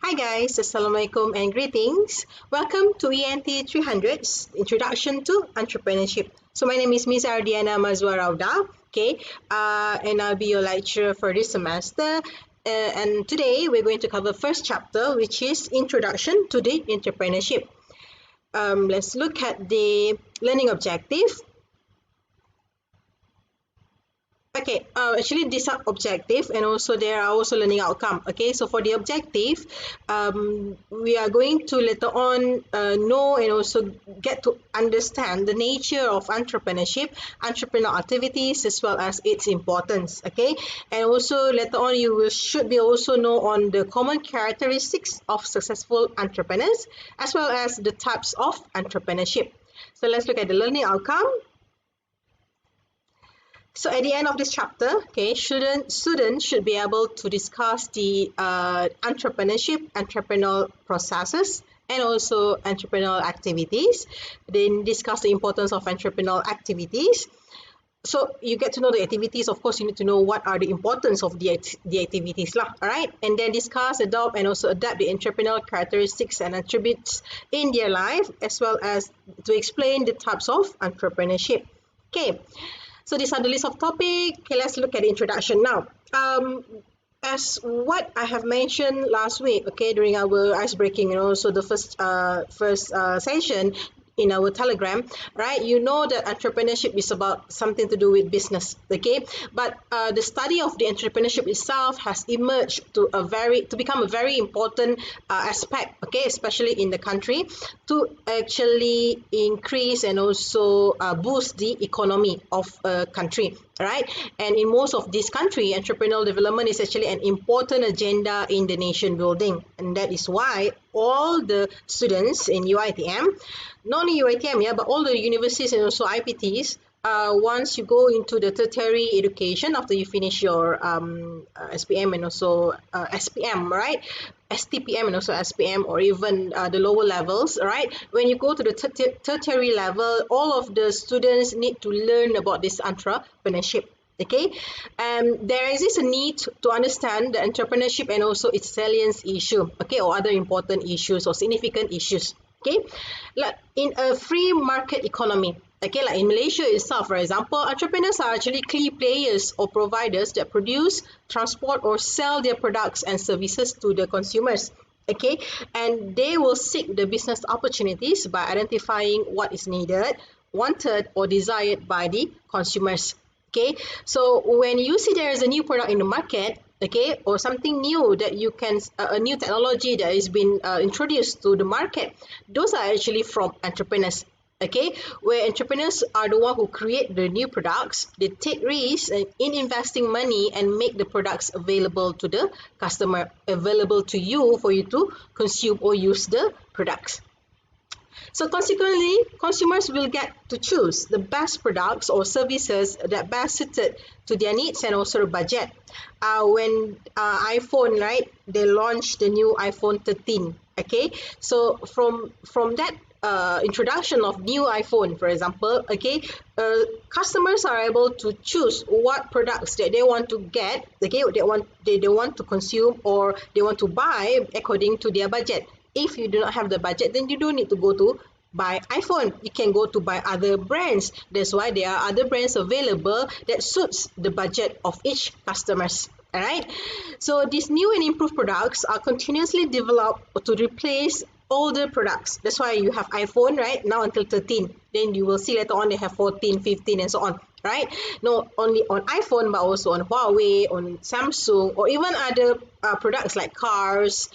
Hi guys, Assalamualaikum and greetings. Welcome to ENT300 Introduction to Entrepreneurship. So my name is Ms. Ardiana Mazwa Rauda, and I'll be your lecturer for this semester. And today we're going to cover first chapter, which is Introduction to the Entrepreneurship. Let's look at the learning objective. Actually these are objective and also there are also learning outcome. So for the objective, we are going to later on know and also get to understand the nature of entrepreneurship, entrepreneurial activities, as well as its importance. And also later on should be also know on the common characteristics of successful entrepreneurs, as well as the types of entrepreneurship. So let's look at the learning outcome. So at the end of this chapter, students should be able to discuss the entrepreneurship, entrepreneurial processes, and also entrepreneurial activities. Then discuss the importance of entrepreneurial activities. So you get to know the activities. Of course, you need to know what are the importance of the activities lah. Alright, and then discuss, adopt, and also adapt the entrepreneurial characteristics and attributes in their life, as well as to explain the types of entrepreneurship. So these are the list of topics. Let's look at the introduction now. As what I have mentioned last week, during our ice breaking and also the first session in our Telegram, right? You know that entrepreneurship is about something to do with business, But the study of the entrepreneurship itself has emerged to become a very important aspect, especially in the country, to actually increase and also boost the economy of a country, right? And in most of this country, entrepreneurial development is actually an important agenda in the nation building, and that is why all the students in UiTM, not only UiTM, but all the universities and also IPTs, once you go into the tertiary education after you finish your SPM and also SPM, right? STPM and also SPM, or even the lower levels, right? When you go to the tertiary level, all of the students need to learn about this entrepreneurship. There exists a need to understand the entrepreneurship and also its salience issue, or other important issues or significant issues. Like in a free market economy, like in Malaysia itself, for example, entrepreneurs are actually key players or providers that produce, transport, or sell their products and services to the consumers. And they will seek the business opportunities by identifying what is needed, wanted, or desired by the consumers. So when you see there is a new product in the market, or something new that you can, a new technology that is been introduced to the market, those are actually from entrepreneurs. Where entrepreneurs are the one who create the new products, they take risks in investing money and make the products available to the customer, available to you for you to consume or use the products. So consequently, consumers will get to choose the best products or services that best suited to their needs and also the budget. When iPhone, right, they launched the new iPhone 13. So from that introduction of new iPhone, for example, customers are able to choose what products that they want to get, they want to consume or they want to buy according to their budget. If you do not have the budget, then you don't need to go to buy iPhone. You can go to buy other brands. That's why there are other brands available that suits the budget of each customers. Alright, so these new and improved products are continuously developed to replace older products. That's why you have iPhone, right, now until 13. Then you will see later on they have 14, 15 and so on, right? Not only on iPhone but also on Huawei, on Samsung, or even other products like cars,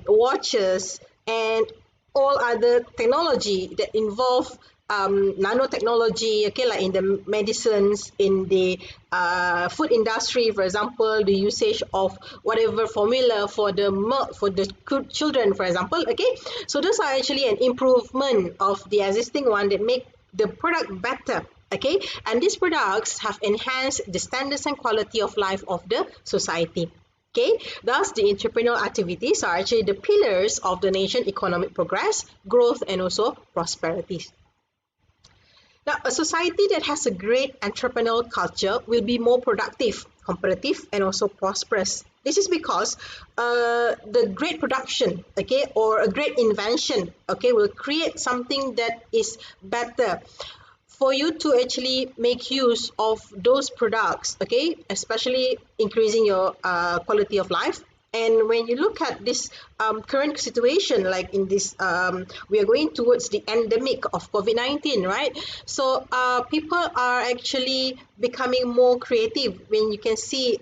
watches, and all other technology that involve nanotechnology, like in the medicines, in the food industry, for example, the usage of whatever formula for the milk for the children, for example. So those are actually an improvement of the existing one that make the product better. And these products have enhanced the standards and quality of life of the society. Thus the entrepreneurial activities are actually the pillars of the nation economic progress, growth, and also prosperity. Now, a society that has a great entrepreneurial culture will be more productive, competitive, and also prosperous. This is because the great production, okay, or a great invention, okay, will create something that is better for you to actually make use of those products, okay, especially increasing your quality of life. And when you look at this current situation, like in this, we are going towards the endemic of COVID-19, right? So people are actually becoming more creative. When you can see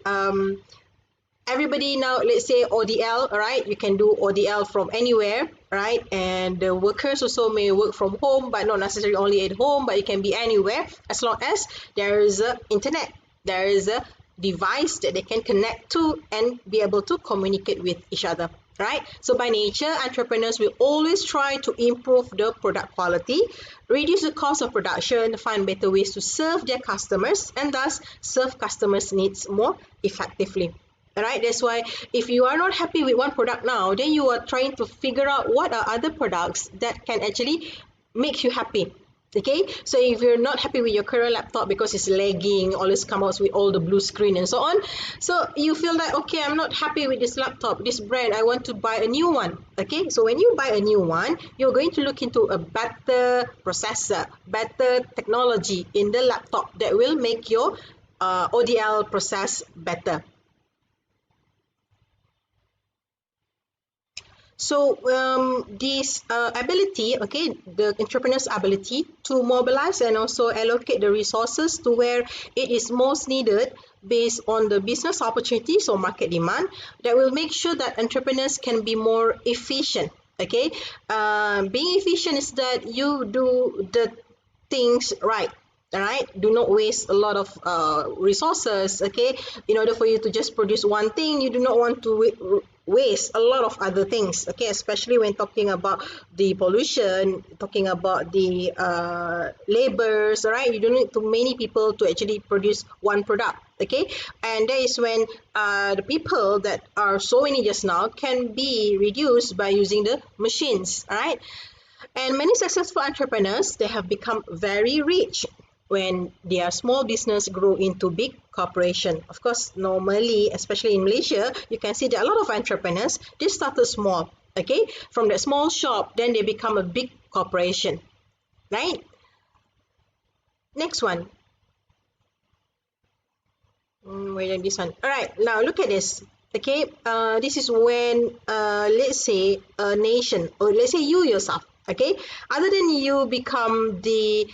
everybody now, let's say ODL, right? You can do ODL from anywhere, right? And the workers also may work from home, but not necessarily only at home, but it can be anywhere as long as there is a internet, there is a device that they can connect to and be able to communicate with each other, right? So by nature, entrepreneurs will always try to improve the product quality, reduce the cost of production, find better ways to serve their customers, and thus serve customers' needs more effectively. Alright, that's why if you are not happy with one product now, then you are trying to figure out what are other products that can actually make you happy. Okay, so if you're not happy with your current laptop because it's lagging, always come out with all the blue screen and so on, so you feel like, okay, I'm not happy with this laptop, this brand, I want to buy a new one. Okay, so when you buy a new one, you're going to look into a better processor, better technology in the laptop that will make your ODL process better. So this ability, okay, the entrepreneur's ability to mobilize and also allocate the resources to where it is most needed based on the business opportunities or market demand, that will make sure that entrepreneurs can be more efficient. Okay, being efficient is that you do the things right. All right, do not waste a lot of resources. Okay, in order for you to just produce one thing, you do not want to waste a lot of other things. Okay, especially when talking about the pollution, talking about the labors. All right, you don't need too many people to actually produce one product. Okay, and that is when the people that are so many just now can be reduced by using the machines. All right, and many successful entrepreneurs, they have become very rich when their small business grow into big corporation. Of course, normally, especially in Malaysia, you can see that a lot of entrepreneurs, they started small, okay? From that small shop, then they become a big corporation, right? Next one. Wait on this one. All right, now look at this. Okay, this is when, let's say, a nation, or let's say you yourself, okay? Other than you become the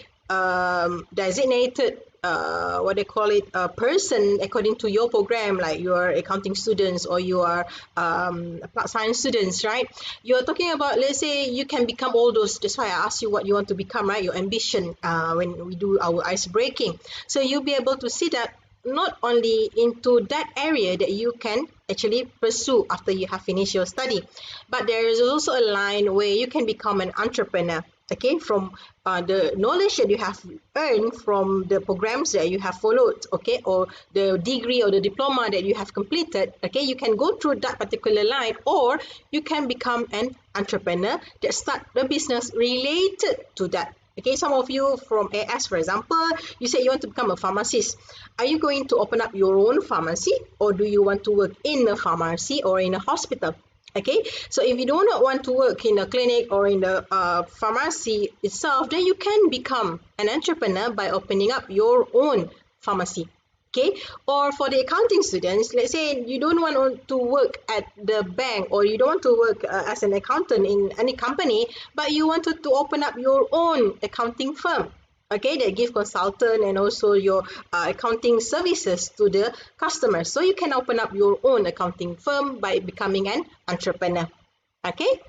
designated what they call it, a person according to your program, like you are accounting students or you are applied science students, right? You're talking about, let's say you can become all those. That's why I asked you what you want to become, right? Your ambition when we do our ice breaking. So you'll be able to see that not only into that area that you can actually pursue after you have finished your study, but there is also a line where you can become an entrepreneur. Okay, from the knowledge that you have earned from the programs that you have followed, okay, or the degree or the diploma that you have completed, okay, you can go through that particular line, or you can become an entrepreneur that start the business related to that. Okay, some of you from AS, for example, you said you want to become a pharmacist. Are you going to open up your own pharmacy, or do you want to work in a pharmacy or in a hospital? Okay, so if you do not want to work in a clinic or in the pharmacy itself, then you can become an entrepreneur by opening up your own pharmacy. Okay, or for the accounting students, let's say you don't want to work at the bank, or you don't want to work as an accountant in any company, but you wanted to open up your own accounting firm. Okay, that give consultant and also your accounting services to the customers. So you can open up your own accounting firm by becoming an entrepreneur. Okay.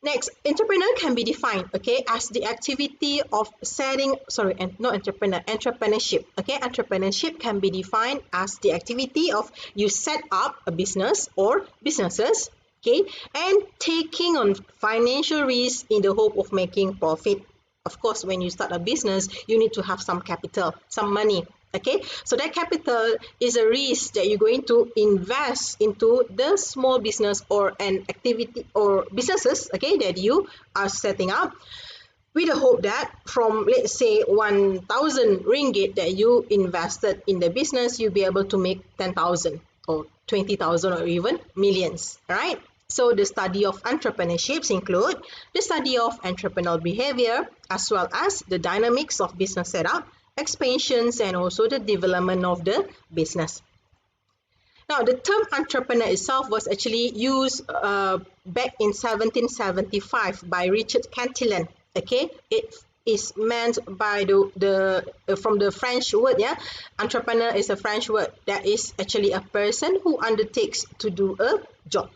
Next, entrepreneur can be defined, okay, as the activity of setting, sorry, not entrepreneur, entrepreneurship. Okay, entrepreneurship can be defined as the activity of you set up a business or businesses, okay, and taking on financial risk in the hope of making profit. Of course, when you start a business, you need to have some capital, some money. Okay, so that capital is a risk that you're going to invest into the small business or an activity or businesses, okay, that you are setting up, with the hope that from, let's say, 1,000 ringgit that you invested in the business, you'll be able to make 10,000. or 20,000 or even millions, right? So the study of entrepreneurships include the study of entrepreneurial behavior as well as the dynamics of business setup, expansions, and also the development of the business. Now, the term entrepreneur itself was actually used back in 1775 by Richard Cantillon. Okay, it is meant by from the French word. Yeah, entrepreneur is a French word that is actually a person who undertakes to do a job.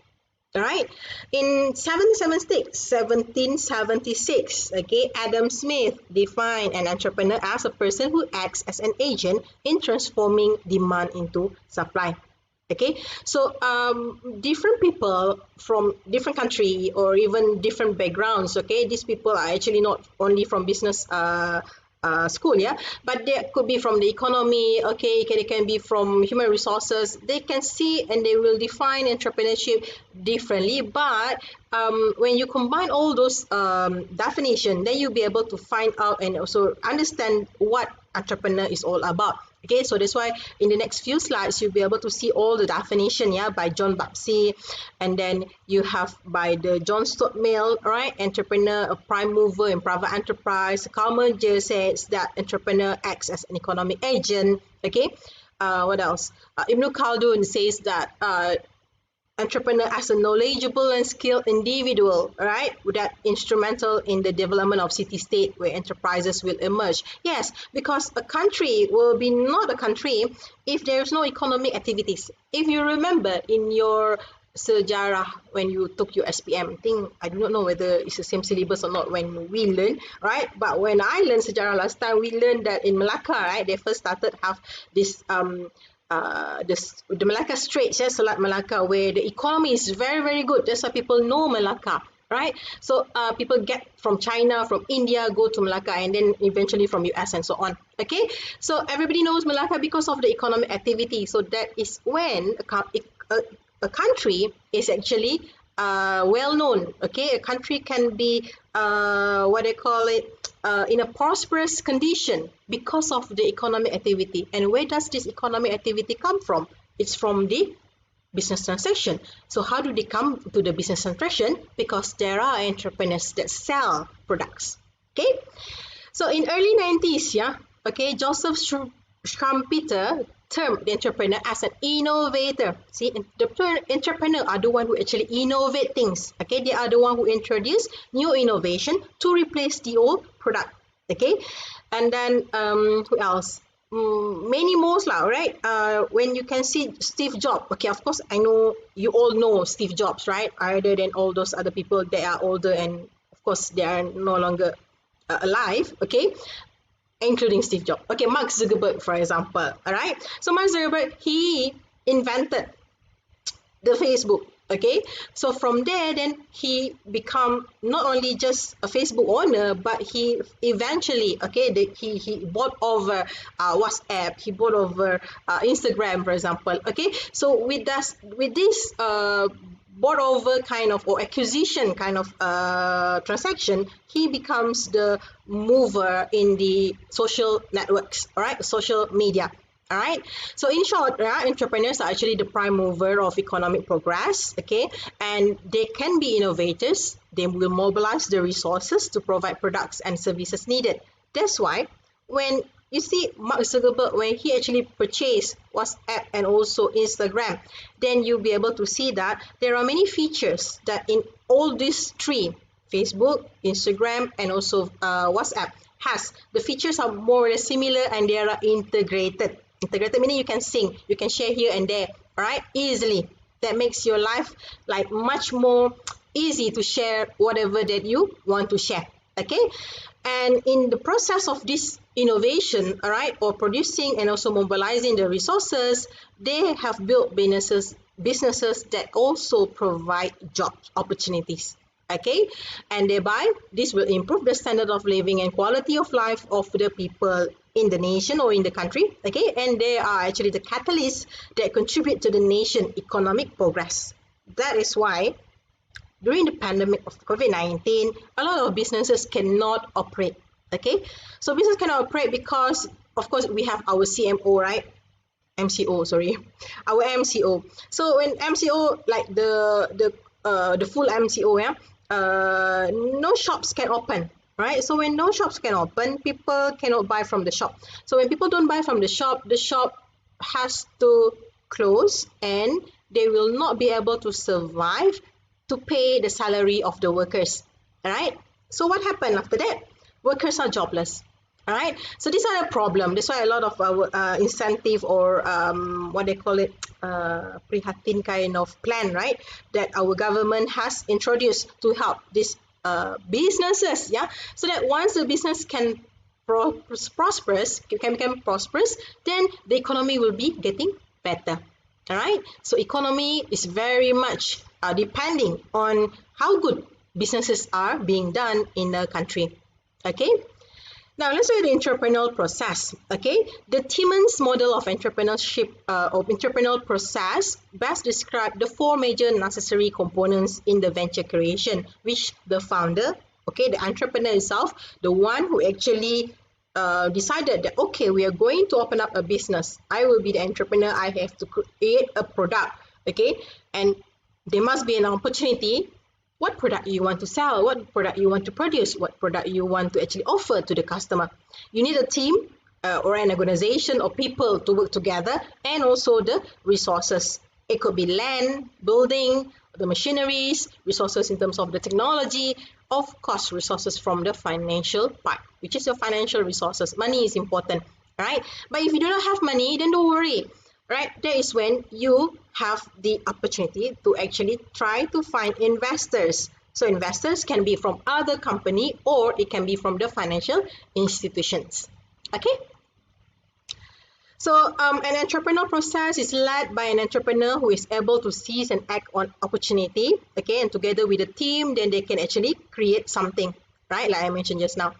All right. In 1776, okay, Adam Smith defined an entrepreneur as a person who acts as an agent in transforming demand into supply. Okay, so different people from different country or even different backgrounds, okay, these people are actually not only from business school, yeah, but they could be from the economy, okay, they can be from human resources. They can see and they will define entrepreneurship differently, but when you combine all those definition, then you'll be able to find out and also understand what entrepreneur is all about. Okay, so that's why in the next few slides you'll be able to see all the definition, yeah, by John Babsey, and then you have by the John Stuart Mill, right? Entrepreneur, a prime mover in private enterprise. Carl Merger says that entrepreneur acts as an economic agent. Okay, what else? Ibn Khaldun says that entrepreneur as a knowledgeable and skilled individual, right, that instrumental in the development of city-state where enterprises will emerge. Yes, because a country will be not a country if there is no economic activities. If you remember in your sejarah when you took your SPM, I do not know whether it's the same syllabus or not when we learn, right? But when I learned sejarah last time, we learned that in Malacca, right, they first started have this the Malacca Straits, yeah, Selat Malacca, where the economy is very, very good. That's why people know Malacca, right? So people get from China, from India, go to Malacca, and then eventually from US and so on. Okay, so everybody knows Malacca because of the economic activity. So that is when a country is actually well known. Okay, a country can be what they call it, in a prosperous condition because of the economic activity. And where does this economic activity come from? It's from the business transaction. So how do they come to the business transaction? Because there are entrepreneurs that sell products. Okay, so in early 90s, yeah, okay, Joseph Schumpeter termed the entrepreneur as an innovator. See, the entrepreneur are the one who actually innovate things. Okay, they are the one who introduce new innovation to replace the old product. Okay, and then who else? Many more lah, right? When you can see Steve Jobs. Okay, of course, I know you all know Steve Jobs, right? Other than all those other people that are older and of course they are no longer alive. Okay, including Steve Jobs. Okay, Mark Zuckerberg, for example. All right. So Mark Zuckerberg, he invented the Facebook. Okay. So from there, then he become not only just a Facebook owner, but he eventually, okay, he bought over WhatsApp. He bought over Instagram, for example. Okay. So with this bought over kind of or acquisition kind of transaction, he becomes the mover in the social networks, all right, social media. All right. So in short, entrepreneurs are actually the prime mover of economic progress. Okay, and they can be innovators. They will mobilize the resources to provide products and services needed. That's why when you see Mark Zuckerberg, when he actually purchased WhatsApp and also Instagram, then you'll be able to see that there are many features that in all these three, Facebook, Instagram, and also WhatsApp has. The features are more or less similar and they are integrated. Integrated meaning you can sync, you can share here and there, all right, easily. That makes your life like much more easy to share whatever that you want to share. Okay, and in the process of this innovation, all right, or producing and also mobilizing the resources, they have built businesses that also provide job opportunities. Okay, and thereby this will improve the standard of living and quality of life of the people in the nation or in the country. Okay, and they are actually the catalysts that contribute to the nation economic progress. That is why during the pandemic of COVID-19, a lot of businesses cannot operate. Okay, so business cannot operate because of course we have our CMO, right? MCO, sorry, our MCO. So when MCO, like the full MCO, yeah, no shops can open, right? So when no shops can open, people cannot buy from the shop. So when people don't buy from the shop has to close, and they will not be able to survive to pay the salary of the workers. All right. So what happened after that? Workers are jobless. All right. So these are a problem. That's why a lot of our incentive, or what they call it, prihatin kind of plan, right, that our government has introduced to help these businesses. Yeah. So that once the business can prosperous, can become prosperous, then the economy will be getting better. All right. So economy is very much depending on how good businesses are being done in the country. Okay. Now let's look at the entrepreneurial process. Okay, the Timmons model of entrepreneurship of entrepreneurial process best describe the four major necessary components in the venture creation, which the founder, okay, the entrepreneur itself, the one who actually decided that, okay, we are going to open up a business. I will be the entrepreneur. I have to create a product. Okay, and there must be an opportunity. What product you want to sell, what product you want to produce, what product you want to actually offer to the customer. You need a team or an organization of people to work together, and also the resources. It could be land, building, the machineries, resources in terms of the technology, of course, resources from the financial part, which is your financial resources. Money is important, right? But if you do not have money, then don't worry. Right, that is when you have the opportunity to actually try to find investors. So investors can be from other company, or it can be from the financial institutions. Okay. So an entrepreneurial process is led by an entrepreneur who is able to seize and act on opportunity. Okay, and together with a team, then they can actually create something. Right, like I mentioned just now.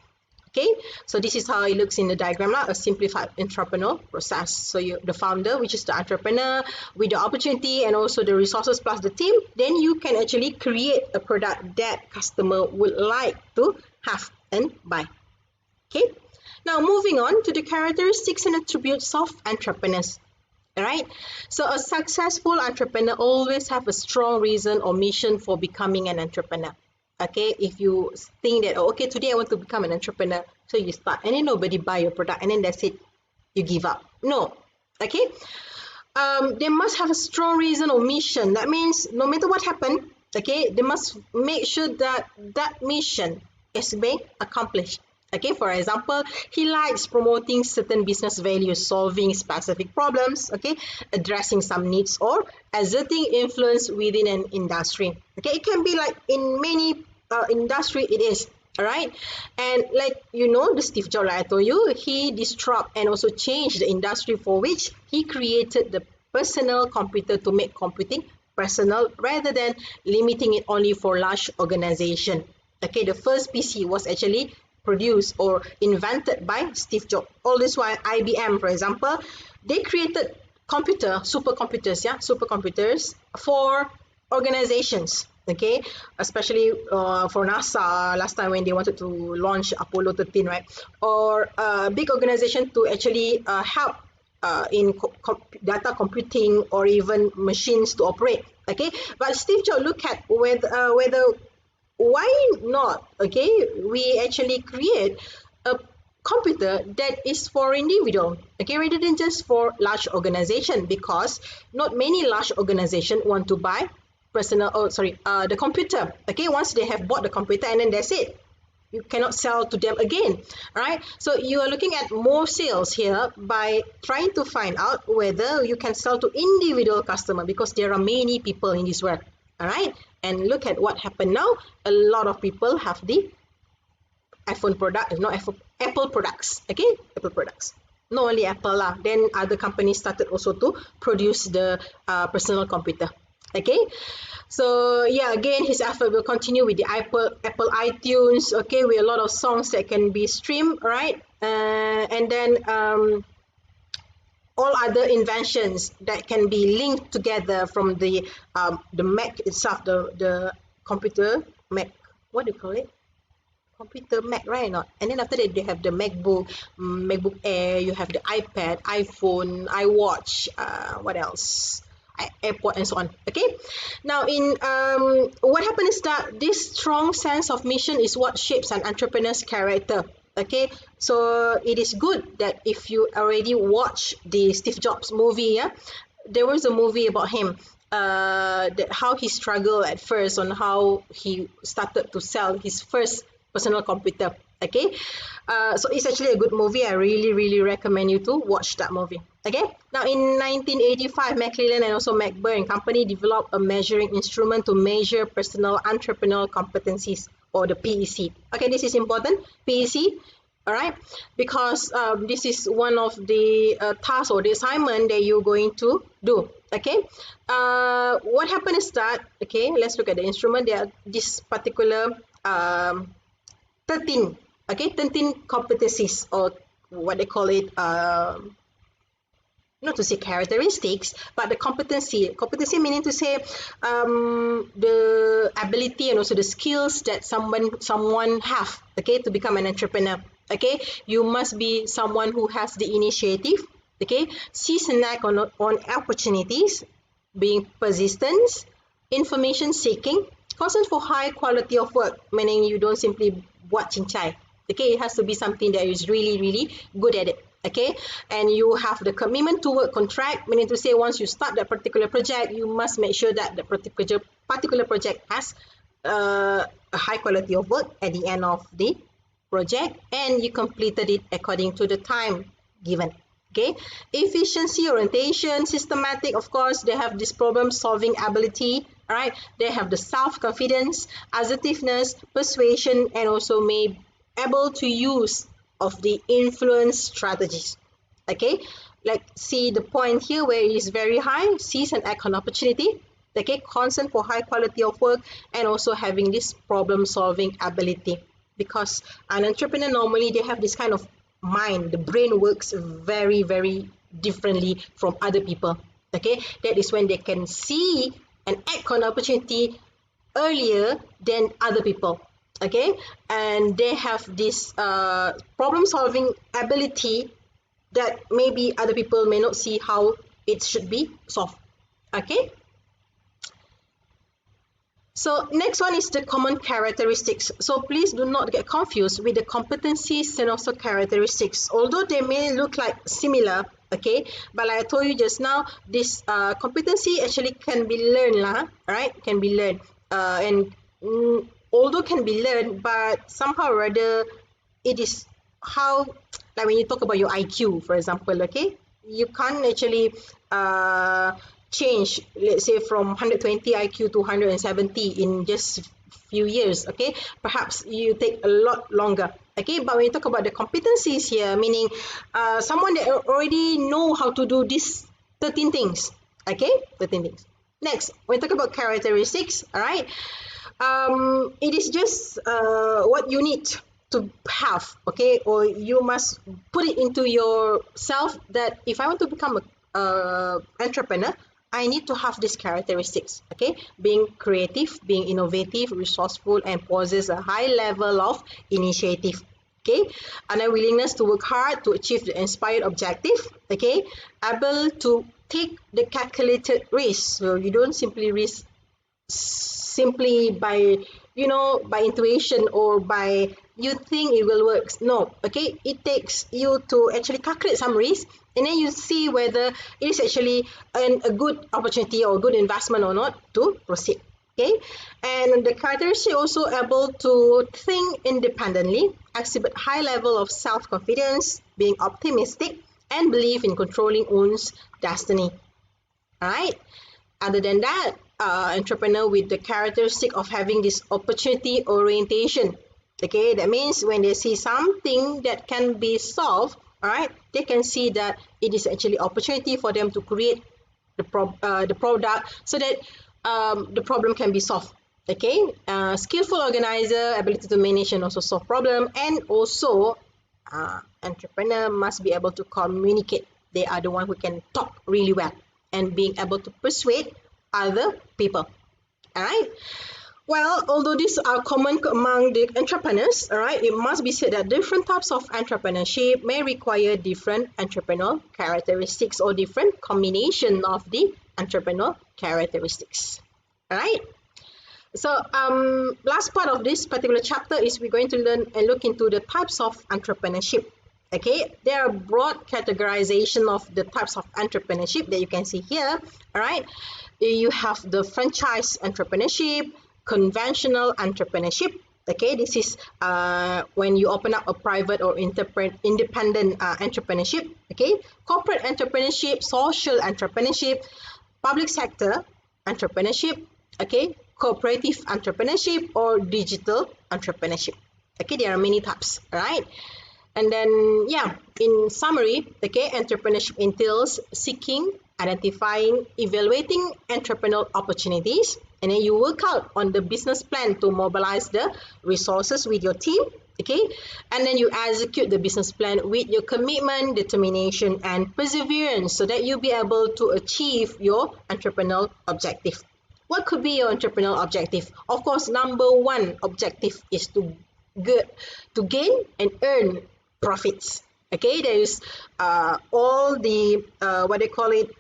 Okay, so this is how it looks in the diagram, a simplified entrepreneurial process. So the founder, which is the entrepreneur, with the opportunity and also the resources plus the team, then you can actually create a product that customer would like to have and buy. Okay, now moving on to the characteristics and attributes of entrepreneurs. All right, so a successful entrepreneur always have a strong reason or mission for becoming an entrepreneur. Okay, if you think that, oh, okay, today I want to become an entrepreneur, so you start and then nobody buy your product and then that's it, you give up. No. Okay, they must have a strong reason or mission. That means no matter what happened, okay, they must make sure that that mission is being accomplished. Okay, for example, he likes promoting certain business values, solving specific problems, okay, addressing some needs, or exerting influence within an industry. Okay, it can be like in many industry it is. All right, and like the Steve Jobs, like I told you, he disrupt and also changed the industry, for which he created the personal computer to make computing personal rather than limiting it only for large organization. Okay, the first PC was actually produced or invented by Steve Jobs. All this while IBM, for example, they created supercomputers for organizations. Okay, especially for NASA last time when they wanted to launch Apollo 13, right? Or a big organization to actually help in data computing or even machines to operate. Okay, but Steve Jobs look at whether why not, okay, we actually create a computer that is for individual, okay, rather than just for large organization, because not many large organization want to buy the computer. Okay, once they have bought the computer and then that's it, you cannot sell to them again, right? So you are looking at more sales here by trying to find out whether you can sell to individual customer, because there are many people in this world. All right, and look at what happened now. A lot of people have the iPhone product, Apple products. Okay, Apple products. Not only Apple lah. Then other companies started also to produce the personal computer. Okay, so yeah, again, his effort will continue with the Apple iTunes. Okay, with a lot of songs that can be streamed, right? And then all other inventions that can be linked together from the Mac itself, the computer Mac. What do you call it? computer Mac, right? Not, and then after that they have the MacBook Air, you have the iPad, iPhone, iWatch, what else? AirPod and so on. Okay, now in what happens is that this strong sense of mission is what shapes an entrepreneur's character. Okay, so it is good that if you already watch the Steve Jobs movie, yeah, there was a movie about him, that how he struggled at first, on how he started to sell his first personal computer. Okay, so it's actually a good movie. I really recommend you to watch that movie. Okay, now in 1985, McClellan and also McBurn and company developed a measuring instrument to measure personal entrepreneurial competencies, or the PEC. Okay, this is important, PEC. All right, because this is one of the tasks or the assignment that you're going to do. Okay, what happened is that, okay, let's look at the instrument. There are this particular 13 competencies, or what they call it, not to say characteristics, but the competency meaning to say the ability and also the skills that someone have, okay, to become an entrepreneur. Okay, you must be someone who has the initiative, okay, sees and act on opportunities, being persistent, information seeking, concern for high quality of work, meaning you don't simply buat cincai. Okay, it has to be something that is really good at it. Okay, and you have the commitment to work contract, meaning to say once you start that particular project, you must make sure that the particular project has a high quality of work at the end of the project, and you completed it according to the time given. Okay, efficiency, orientation, systematic, of course, they have this problem solving ability. All right, they have the self-confidence, assertiveness, persuasion, and also may able to use of the influence strategies. Okay, like see the point here where it is very high, sees and act on opportunity. Okay, concern for high quality of work, and also having this problem solving ability, because an entrepreneur normally they have this kind of mind, the brain works very differently from other people. Okay, that is when they can see and act on opportunity earlier than other people. Okay, and they have this problem solving ability that maybe other people may not see how it should be solved. Okay, so next one is the common characteristics. So please do not get confused with the competencies and also characteristics, although they may look like similar. Okay, but like I told you just now, this competency actually can be learned lah, right? Can be learned, and although can be learned, but somehow or other it is how, like when you talk about your IQ, for example, okay, you can't actually change, let's say from 120 IQ to 170 in just few years. Okay, perhaps you take a lot longer. Okay, but when you talk about the competencies here, meaning someone that already know how to do these 13 things. Okay, 13 things. Next, when you talk about characteristics, all right, it is just what you need to have, okay, or you must put it into yourself that if I want to become a entrepreneur, I need to have these characteristics. Okay, being creative, being innovative, resourceful, and possess a high level of initiative. Okay, and a willingness to work hard to achieve the inspired objective. Okay, able to take the calculated risk, so you don't simply risk simply by by intuition or by you think it will work. No, okay, it takes you to actually calculate some risk, and then you see whether it is actually a good opportunity or good investment or not to proceed. Okay, and the characteristic also able to think independently, exhibit high level of self-confidence, being optimistic, and believe in controlling one's destiny. All right, other than that, entrepreneur with the characteristic of having this opportunity orientation. Okay, that means when they see something that can be solved, all right, they can see that it is actually opportunity for them to create the product so that the problem can be solved. Okay, skillful organizer, ability to manage and also solve problem, and also entrepreneur must be able to communicate. They are the one who can talk really well and being able to persuade other people. All right. Well, although these are common among the entrepreneurs, all right, it must be said that different types of entrepreneurship may require different entrepreneurial characteristics or different combination of the entrepreneurial characteristics. All right. So, last part of this particular chapter is we're going to learn and look into the types of entrepreneurship. Okay, there are broad categorization of the types of entrepreneurship that you can see here. All right, you have the franchise entrepreneurship, conventional entrepreneurship. Okay, this is when you open up a private or independent entrepreneurship. Okay, corporate entrepreneurship, social entrepreneurship, public sector entrepreneurship. Okay, cooperative entrepreneurship or digital entrepreneurship. Okay, there are many types, right? And then, yeah, in summary, okay, entrepreneurship entails seeking, identifying, evaluating entrepreneurial opportunities, and then you work out on the business plan to mobilize the resources with your team, okay, and then you execute the business plan with your commitment, determination, and perseverance so that you'll be able to achieve your entrepreneurial objective. What could be your entrepreneurial objective? Of course, number one objective is to gain and earn profits. Okay, there is all the what they call it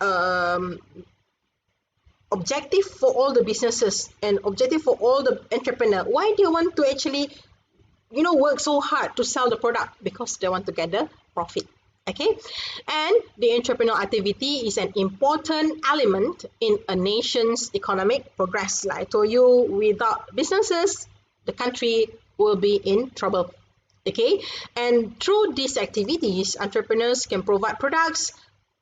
objective for all the businesses and objective for all the entrepreneur. Why do you want to actually work so hard to sell the product? Because they want to get the profit. Okay, and the entrepreneurial activity is an important element in a nation's economic progress. Like I told you, without businesses, the country will be in trouble. Okay, and through these activities, entrepreneurs can provide products,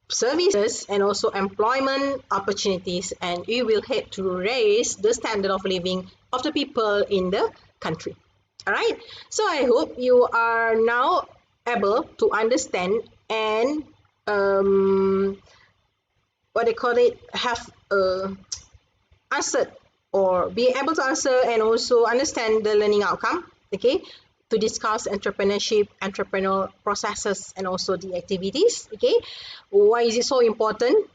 services, and also employment opportunities, and it will help to raise the standard of living of the people in the country. All right, so I hope you are now able to understand and what they call it, have answered or be able to answer and also understand the learning outcome, okay, to discuss entrepreneurship, entrepreneurial processes, and also the activities. Okay, why is it so important?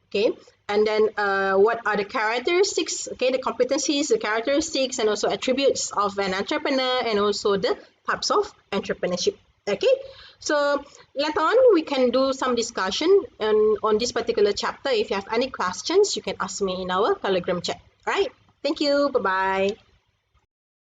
Okay, and then what are the characteristics? Okay, the competencies, the characteristics, and also attributes of an entrepreneur, and also the types of entrepreneurship. Okay, so later on we can do some discussion on this particular chapter. If you have any questions, you can ask me in our Telegram chat. All right, thank you. Bye bye.